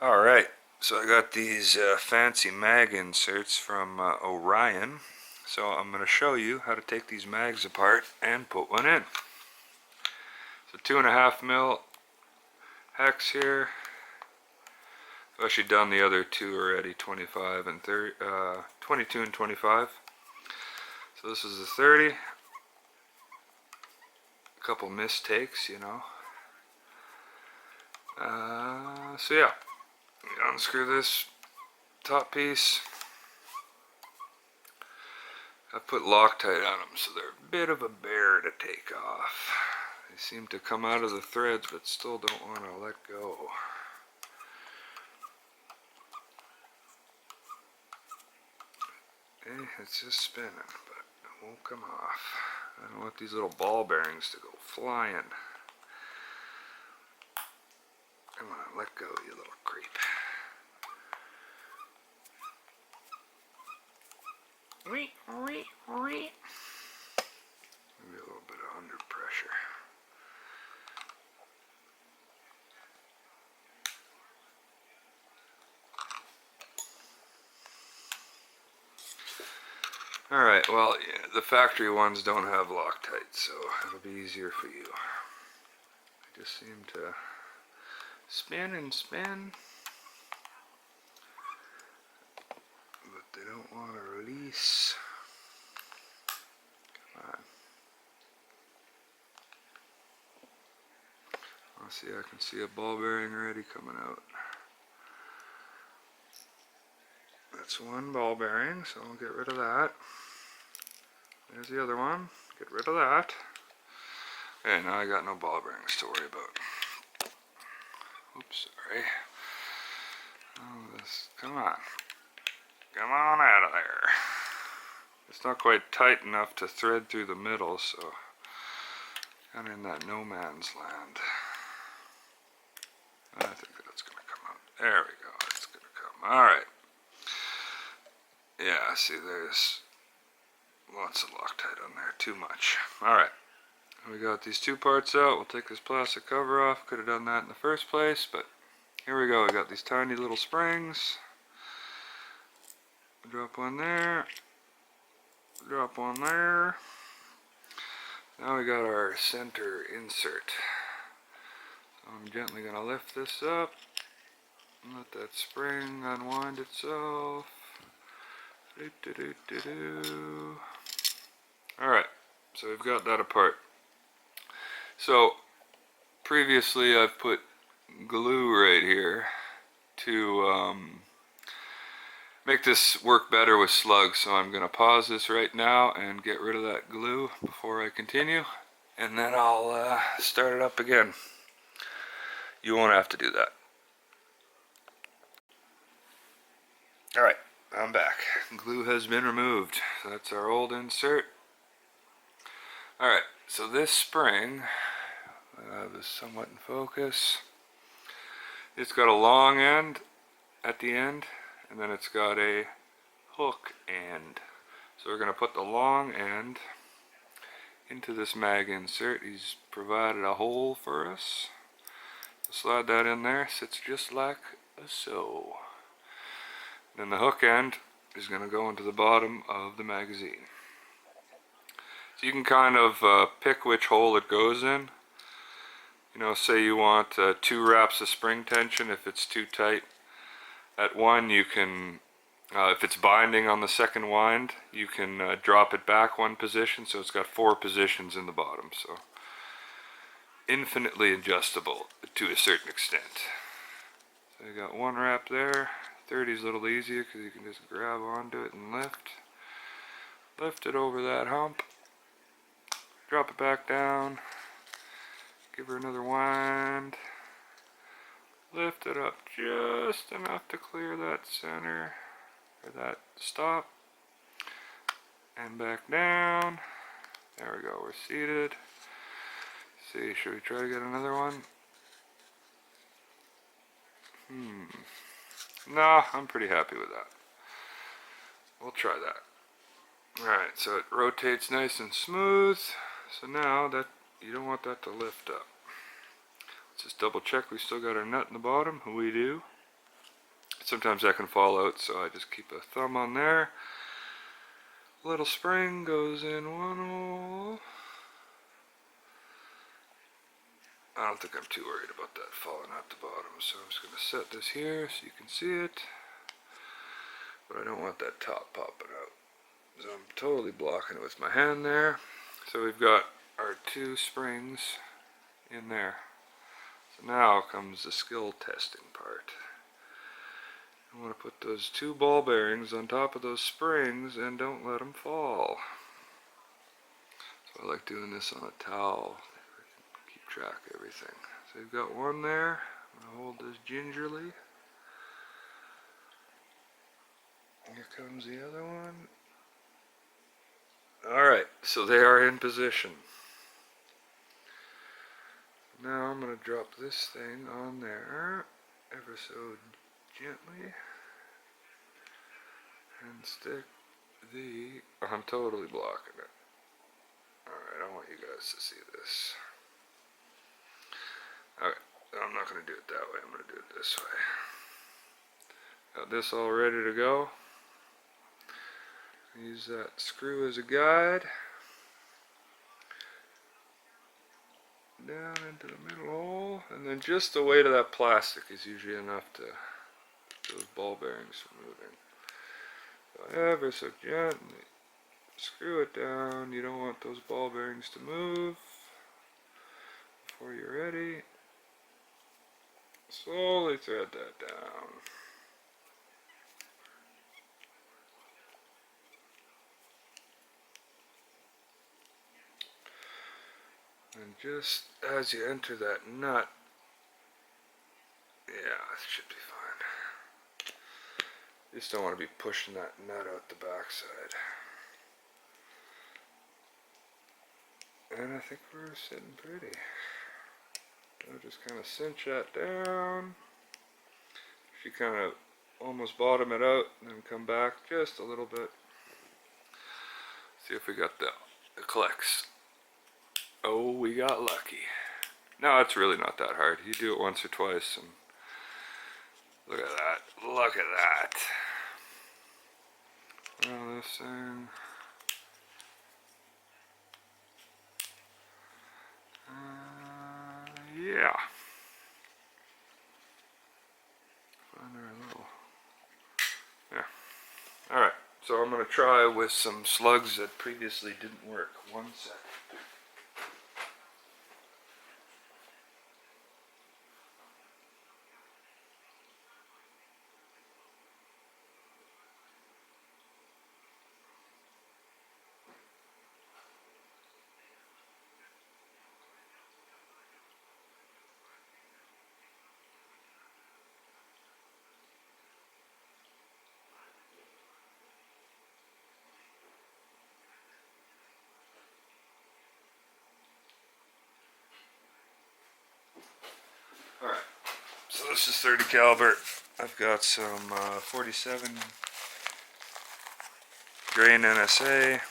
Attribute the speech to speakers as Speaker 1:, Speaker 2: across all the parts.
Speaker 1: Alright, so I got these fancy mag inserts from Orion. So I'm going to show you how to take these mags apart and put one in. So 2.5 mil hex here. I've actually done the other two already, 25 and 30, 22 and 25. So this is the 30. A couple mistakes, you know. So yeah, unscrew this top piece. I put Loctite on them so they're a bit of a bear to take off. They seem to come out of the threads but still don't want to let go. It's just spinning, but it won't come off. I don't want these little ball bearings to go flying. Come on, let go, you little creep. Maybe a little bit of under pressure. Alright, well, yeah, the factory ones don't have Loctite, so it'll be easier for you. They just seem to spin and spin, but they don't want to release. Come on. I'll see, I can see a ball bearing already coming out. That's one ball bearing, so I'll get rid of that. There's the other one. Get rid of that. Okay, now I got no ball bearings to worry about. Oops, sorry. Oh, this, come on. Come on out of there. It's not quite tight enough to thread through the middle, so kind of in that no man's land. I think that's going to come out. There we go. It's going to come. Alright. Yeah, see, there's lots of Loctite on there. Too much. Alright. We got these two parts out. We'll take this plastic cover off. Could have done that in the first place, but here we go. We got these tiny little springs. Drop one there. Drop one there. Now we got our center insert. So I'm gently going to lift this up. And let that spring unwind itself. Alright, so we've got that apart. So previously I've put glue right here to make this work better with slugs, so I'm going to pause this right now and get rid of that glue before I continue, and then I'll start it up again. You won't have to do that. Alright, I'm back. Glue has been removed. That's our old insert. Alright, so this spring is somewhat in focus. It's got a long end at the end, and then it's got a hook end. So we're going to put the long end into this mag insert. He's provided a hole for us. So slide that in there, sits just like so. Then the hook end is going to go into the bottom of the magazine. So you can kind of pick which hole it goes in. You know, say you want 2 wraps of spring tension. If it's too tight at one, you can, if it's binding on the second wind, you can drop it back one position, so it's got 4 positions in the bottom. So infinitely adjustable to a certain extent. So you got 1 wrap there. 30 is a little easier because you can just grab onto it and lift. Lift it over that hump. Drop it back down. Give her another wind. Lift it up just enough to clear that center, or that stop. And back down. There we go, we're seated. Let's see, should we try to get another one? No, I'm pretty happy with that. We'll try that. Alright, so it rotates nice and smooth. So now that you don't want that to lift up. Let's just double check we still got our nut in the bottom. We do. sometimes that can fall out, so I just keep a thumb on there. Little spring goes in one hole. I don't think I'm too worried about that falling out the bottom, so I'm just going to set this here so you can see it. But I don't want that top popping out. So I'm totally blocking it with my hand there. So we've got our 2 springs in there. So now comes the skill testing part. I want to put those 2 ball bearings on top of those springs and don't let them fall. So I like doing this on a towel. Keep track of everything. So you've got one there. I'm going to hold this gingerly. Here comes the other one. Alright, so they are in position. Now I'm going to drop this thing on there ever so gently and stick the... I'm totally blocking it. Alright, I want you guys to see this. Okay, I'm not going to do it that way, I'm going to do it this way. Got this all ready to go. Use that screw as a guide. Down into the middle hole, and then just the weight of that plastic is usually enough to those ball bearings from moving. So ever so gently screw it down. You don't want those ball bearings to move before you're ready. Slowly thread that down. And just as you enter that nut, yeah, it should be fine. You just don't want to be pushing that nut out the backside. And I think we're sitting pretty. I'll just kind of cinch that down. If you kind of almost bottom it out and then come back just a little bit. See if we got the collects. Oh, we got lucky. No, it's really not that hard. You do it once or twice and look at that. Look at that. Well, this thing. Yeah. Find our little. Yeah. Alright, so I'm going to try with some slugs that previously didn't work. 1 second. Alright, so this is 30 caliber. I've got some 47 grain NSA.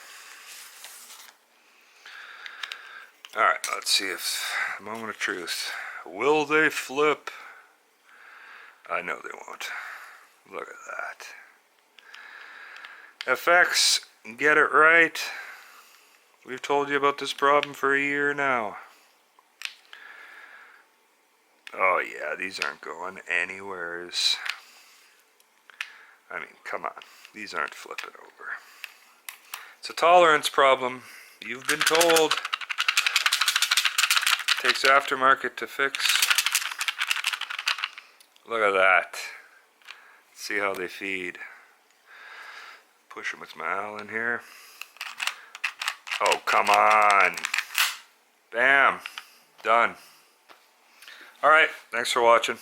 Speaker 1: Alright, let's see if, moment of truth. Will they flip? I know they won't. Look at that. FX, get it right. We've told you about this problem for a year now. Oh yeah, these aren't going anywheres. I mean, come on. These aren't flipping over. It's a tolerance problem. You've been told. It takes aftermarket to fix. Look at that. See how they feed. Push them with my Allen here. Oh, come on. Bam. Done. Alright, thanks for watching.